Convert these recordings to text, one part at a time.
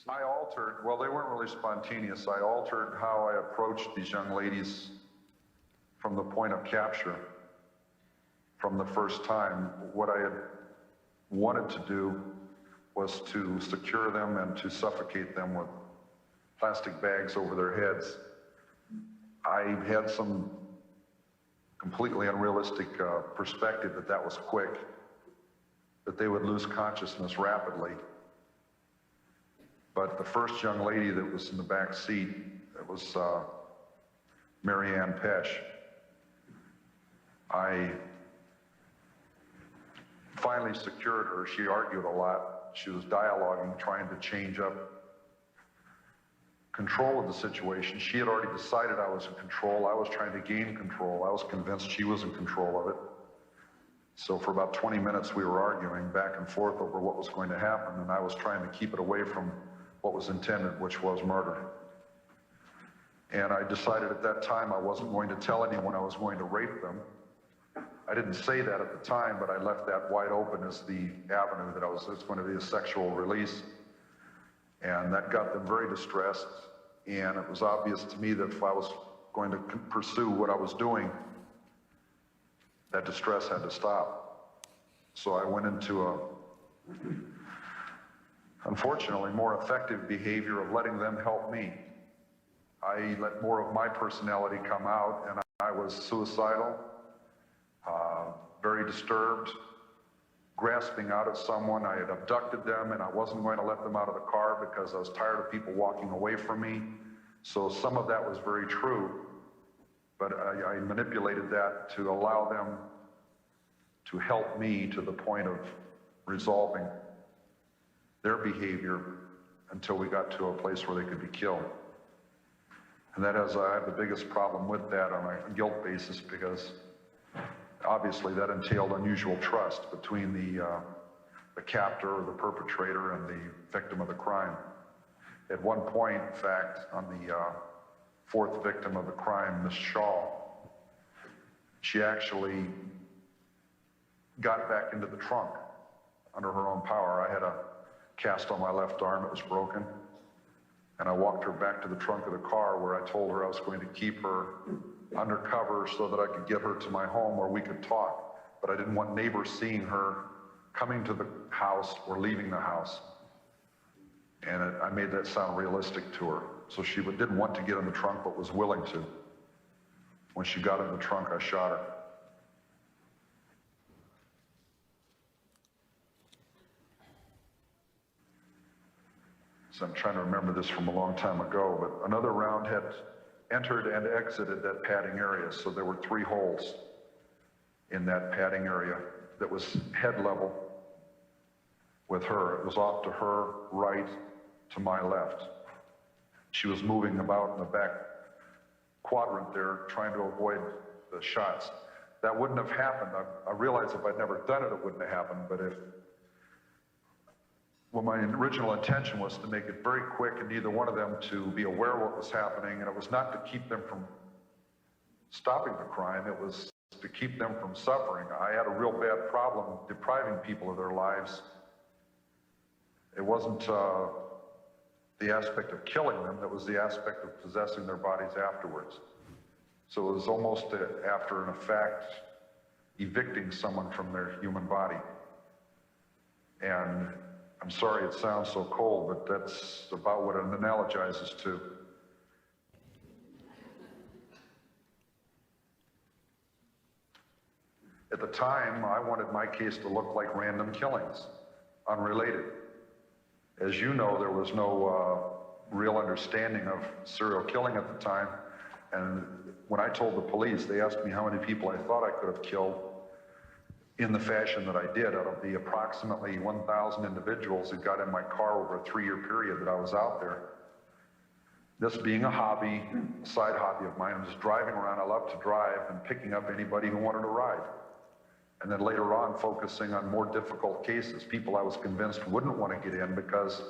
I altered, well, they weren't really spontaneous. I altered how I approached these young ladies from the point of capture, from the first time. What I had wanted to do was to secure them and to suffocate them with plastic bags over their heads. I had some completely unrealistic perspective that that was quick, that they would lose consciousness rapidly. But the first young lady that was in the back seat, it was Mary Ann Pesh. I finally secured her. She argued a lot. She was dialoguing, trying to change up control of the situation. She had already decided I was in control. I was trying to gain control. I was convinced she was in control of it. So for about 20 minutes we were arguing back and forth over what was going to happen, and I was trying to keep it away from what was intended, which was murder. And I decided at that time I wasn't going to tell anyone I was going to rape them. I didn't say that at the time, but I left that wide open as the avenue that it's going to be a sexual release. And that got them very distressed, and it was obvious to me that if I was going to pursue what I was doing, that distress had to stop. So I went into a, unfortunately, more effective behavior of letting them help me. I let more of my personality come out, and I was suicidal, very disturbed, grasping out at someone. I had abducted them, and I wasn't going to let them out of the car because I was tired of people walking away from me. So some of that was very true, but I manipulated that to allow them to help me to the point of resolving their behavior until we got to a place where they could be killed. And that is, I have the biggest problem with that on a guilt basis, because obviously that entailed unusual trust between the captor or the perpetrator and the victim of the crime. At one point, in fact, on the fourth victim of the crime, Miss Shaw, she actually got back into the trunk under her own power. I had a cast on my left arm, it was broken, and I walked her back to the trunk of the car where I told her I was going to keep her undercover so that I could get her to my home where we could talk. But I didn't want neighbors seeing her coming to the house or leaving the house. And I made that sound realistic to her. So she didn't want to get in the trunk, but was willing to. When she got in the trunk, I shot her. So I'm trying to remember this from a long time ago, but another round had entered and exited that padding area. So there were 3 holes in that padding area that was head level with her. It was off to her right, to my left. She was moving about in the back quadrant there, trying to avoid the shots. That wouldn't have happened. I realized if I'd never done it, it wouldn't have happened, but well, my original intention was to make it very quick and neither one of them to be aware of what was happening, and it was not to keep them from stopping the crime, it was to keep them from suffering. I had a real bad problem depriving people of their lives. It wasn't the aspect of killing them, it was the aspect of possessing their bodies afterwards. So it was almost after, in effect, evicting someone from their human body. And I'm sorry it sounds so cold, but that's about what it analogizes to. At the time, I wanted my case to look like random killings, unrelated. As you know, there was no real understanding of serial killing at the time, and when I told the police, they asked me how many people I thought I could have killed in the fashion that I did out of the approximately 1,000 individuals that got in my car over a 3-year period that I was out there. This being a hobby, a side hobby of mine, I'm just driving around. I love to drive and picking up anybody who wanted to ride. And then later on, focusing on more difficult cases, people I was convinced wouldn't want to get in because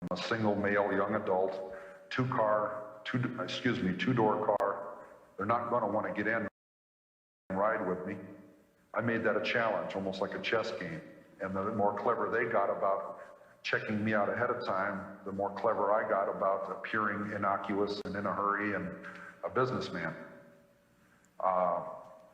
I'm a single male young adult, two-door car. They're not going to want to get in and ride with me. I made that a challenge, almost like a chess game. And the more clever they got about checking me out ahead of time, the more clever I got about appearing innocuous and in a hurry and a businessman.